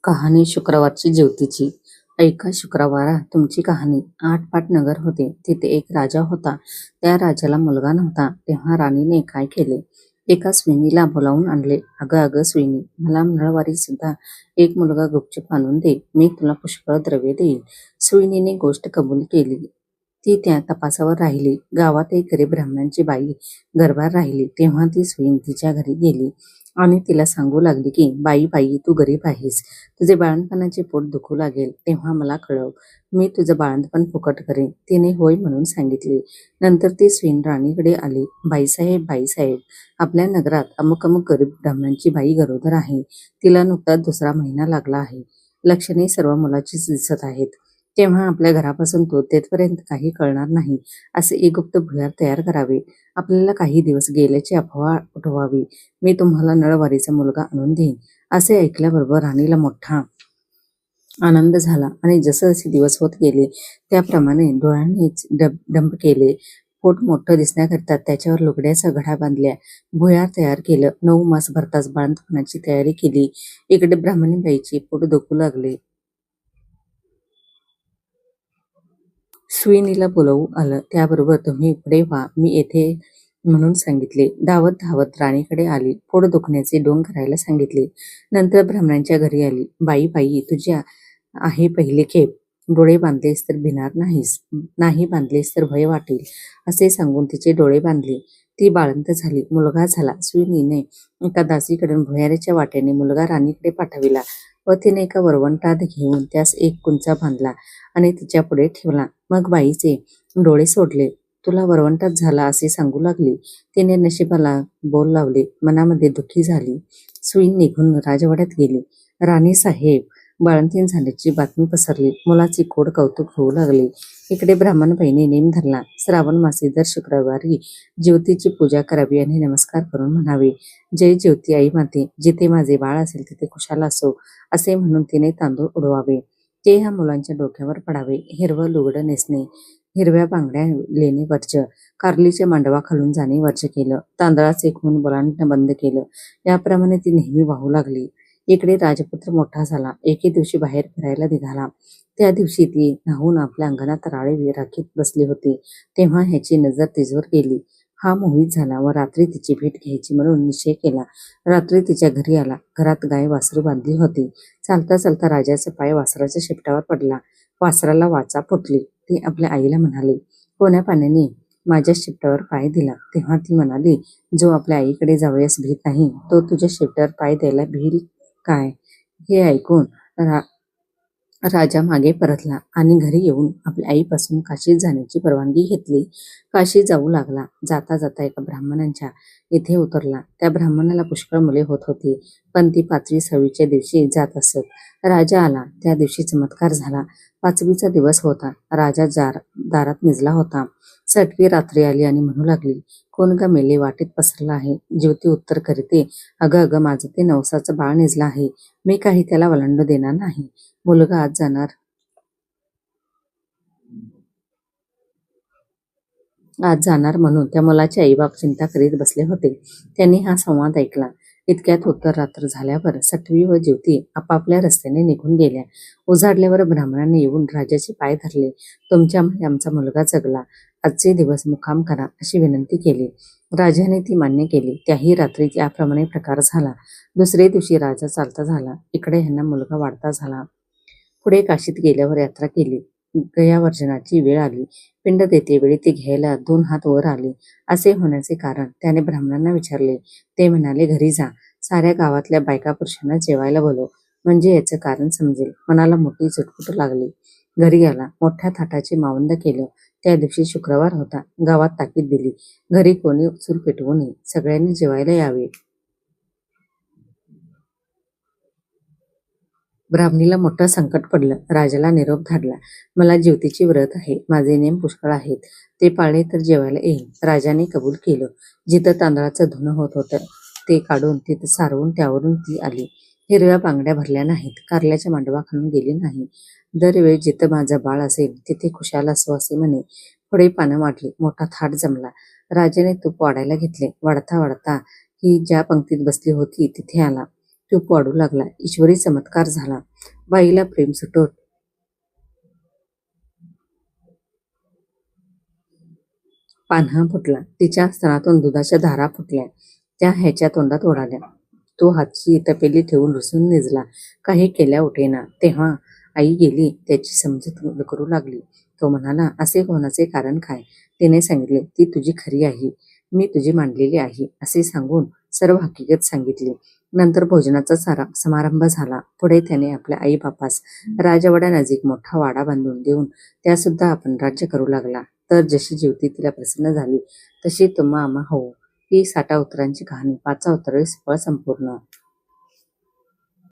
कहाणी शुक्रवारची ज्योतीची. ऐका शुक्रवारा तुमची कहाणी. आटपाट नगर होते. तिथे एक राजा होता. त्या राजाला मुलगा नव्हता. तेव्हा राणीने काय केले, एका स्विनीला बोलावून आणले. अगं अगं स्विनी, मला मंगळवारी सुद्धा एक मुलगा गुपचूप आणून दे. मी तुला पुष्कळ द्रव्य देईन. स्विनीने गोष्ट कबूल केली. ती त्या तपासावर राहिली. गावात एक गरीब ब्राह्मणांची बाई गरबार राहिली. तेव्हा ती स्वीन तिच्या घरी गेली आणि तिला सांगू लागली की बाई बाई, तू गरीब आहेस. तुझे बाळंतपणाचे पोट दुखू लागेल तेव्हा मला कळव. मी तुझं बाळंतपण फुकट करेन. तिने होय म्हणून सांगितले. नंतर ती स्वीन राणीकडे आली. बाईसाहेब बाईसाहेब, आपल्या नगरात अमुक अमुक गरीब ब्राह्मणांची बाई गरोदर आहे. तिला नुकताच दुसरा महिना लागला आहे. लक्षणे सर्व मुलाचीच दिसत आहेत. तेव्हा आपल्या घरापासून तो तेथपर्यंत काही कळणार नाही असे एक गुप्त भुयार तयार करावे. आपल्याला काही दिवस गेल्याची अफवा उठवावी. मी तुम्हाला नळवारीचा मुलगा आणून देईन. असे ऐकल्याबरोबर राणीला मोठा आनंद झाला आणि जसे दिवस होत गेले त्याप्रमाणे डोळ्यांनीच डंप केले. पोट मोठं दिसण्याकरता त्याच्यावर लुगड्याचा घडा बांधल्या. भुयार तयार केलं. 9 मास भरताच बाळंतपणाची तयारी केली. इकडे ब्राह्मणी बाईची पोट दुखू लागले. स्विनीला बोलवू आलं. त्याबरोबर तुम्ही पुढे व्हा, मी येथे म्हणून सांगितले. धावत धावत राणीकडे आली. पोट दुखण्याचे डोंग करायला सांगितले. नंतर ब्राह्मणांच्या घरी आली. बाई बाई, तुझ्या आहे पहिली खेप. डोळे बांधलेस तर भिणार नाहीस, नाही बांधलेस तर भय वाटेल असे सांगून तिचे डोळे बांधले. ती बाळंत झाली. मुलगा झाला. स्विनीने एका दासीकडून भुयाराच्या वाट्याने मुलगा राणीकडे पाठविला व तिने एका वरवंटात घेऊन त्यास एक कुंचा बांधला आणि तिच्या पुढे ठेवला. मग बाईचे डोळे सोडले. तुला वरवंटात झाला असे सांगू लागली. तिने नशिबाला बोल लावले. मनामध्ये दुःखी झाली. स्वीन निघून राजवाड्यात गेली. राणीसाहेब बाळंतीण झाल्याची बातमी पसरली. मुलाची कोड कौतुक होऊ लागले. इकडे ब्राह्मणबाईने नेम धरला. श्रावण मासी दर शुक्रवारी ज्योतीची पूजा करावी आणि नमस्कार करून म्हणावे, जय ज्योती आई माते, जिथे माझे बाळ असेल तिथे खुशाल असो असे म्हणून तिने तांदूळ उडवावे. ते ह्या मुलांच्या डोक्यावर पडावे. हिरवं लुगडं नेसणे, हिरव्या बांगड्या लेणे वर्ज, कारलीच्या मांडवा खालून जाणे वर्ज केलं. तांदळाचे खून बोलांना बंद केलं. याप्रमाणे ती नेहमी वाहू लागली. इकडे राजपुत्र मोठा झाला. एके दिवशी बाहेर फिरायला निघाला. त्या दिवशी ती न्हाऊन आपल्या अंगणात राळे राखीत बसली होती. तेव्हा ह्याची नजर तिच्यावर गेली. हा मोहित झाला व रात्री तिची भेट घ्यायची म्हणून निश्चय केला. रात्री तिच्या घरी आला. घरात गाय वासरू बांधली होती. चालता चालता राजाचा पाय वासराच्या शेपटावर पडला. वासराला वाचा फुटली. ती आपल्या आईला म्हणाली, कोण्या पाण्याने माझ्या शेपटावर पाय दिला? तेव्हा ती म्हणाली, जो आपल्या आईकडे जावयास भीत नाही तो तुझ्या शेपटावर पाय द्यायला भिल काय? हे ऐकून राजा मागे परतला आणि घरी येऊन आपल्या आईपासून काशीत जाण्याची परवानगी घेतली. काशी जाऊ लागला. जाता जाता एका ब्राह्मणांच्या इथे उतरला. त्या ब्राह्मणाला पुष्कळ मुले होत होती, पण ती 5वी-6वीच्या दिवशी जात असत. राजा आला. त्या दिवशी चमत्कार झाला. 5वीचा दिवस होता. राजा दारात निजला होता. 6वी रात्री आली आणि म्हणू लागली, कोण ग मेले, वाटेत पसरला आहे. ज्योती उत्तर करते, अगं अगं, माझं ते नवसाचं बाळ निजलं आहे. मी काही त्याला वलांडू देणार नाही. मुलगा आज जाणार म्हणून त्या मुलाचे आईबाप चिंता करीत बसले होते. त्यांनी हा संवाद ऐकला. इतक्यात उत्तर रात्र झाल्यावर सटवी व ज्योती आपापल्या रस्त्याने निघून गेल्या. उजाडल्यावर ब्राह्मणाने येऊन राजाचे पाय धरले. तुमच्यामुळे आमचा मुलगा जगला. आजचे दिवस मुक्काम करा अशी विनंती केली. राजाने ती मान्य केली. त्याही रात्री त्याप्रमाणे प्रकार झाला. दुसरे दिवशी राजा चालता झाला. इकडे ह्यांना मुलगा वाढता झाला. पुढे काशीत गेल्यावर यात्रा केली. गयावर्जनाची वेळ आली. पिंड देतेवेळी ते घ्यायला 2 हात वर आले. असे होण्याचे कारण त्याने ब्राह्मणांना विचारले. ते म्हणाले, घरी जा. साऱ्या गावातल्या बायका पुरुषांना जेवायला बोलव, म्हणजे याचं कारण समजेल. मनाला मोठी चटपुट लागली. घरी आला. मोठ्या थाटाचे मावंद केलं. त्या दिवशी शुक्रवार होता. गावात ताकीद दिली, घरी कोणी चूल पेटवू नये, सगळ्यांनी जेवायला यावे. ब्राह्मणीला मोठं संकट पडलं. राजाला निरोप धाडला, मला ज्योतीची व्रत आहे. माझे नेम पुष्कळ आहेत. ते पाळले तर जेवायला येईन. राजाने कबूल केलं. जिथं तांदळाचं धुणं होत होतं ते काढून तिथं सारवून त्यावरून ती आली. हिरव्या बांगड्या भरल्या नाहीत. कारल्याच्या मांडवा खालून गेली नाही. दरवेळी जिथं माझं बाळ असेल तिथे खुशाल असो असे म्हणे. पुढे पानं वाढली. मोठा थाट जमला. राजाने तूप वाढायला घेतले. वाढता वाढता ही ज्या पंक्तीत बसली होती तिथे आला. तूप वाढू लागला. ईश्वरी चमत्कार झाला. बाईला प्रेम सुटत पान्हा फुटला. तिच्या स्तनातून दुधाच्या धारा फुटल्या. त्या ह्याच्या तोंडात ओढाल्या. तो हातची तपेली ठेवून रुसून निजला. काही केल्या उठेना. तेव्हा आई गेली. त्याची समजूत करू लागली. तो म्हणाला, असे होण्याचे कारण काय? तिने सांगितले, ती तुझी खरी आई, मी तुझी मांडलेली आहे, असे सांगून सर्व हकीकत सांगितली. नंतर भोजनाचा समारंभ झाला. पुढे त्याने आपल्या आई बापास राजवाड्यानजीक मोठा वाडा बांधून देऊन त्यासुद्धा आपण राज्य करू लागला. तर जशी ज्योती तिला प्रसन्न झाली तशी तुम्हा आम्हा होऊ. ही 60 उत्तरांची कहाणी 5 उत्तरे सफळ संपूर्ण.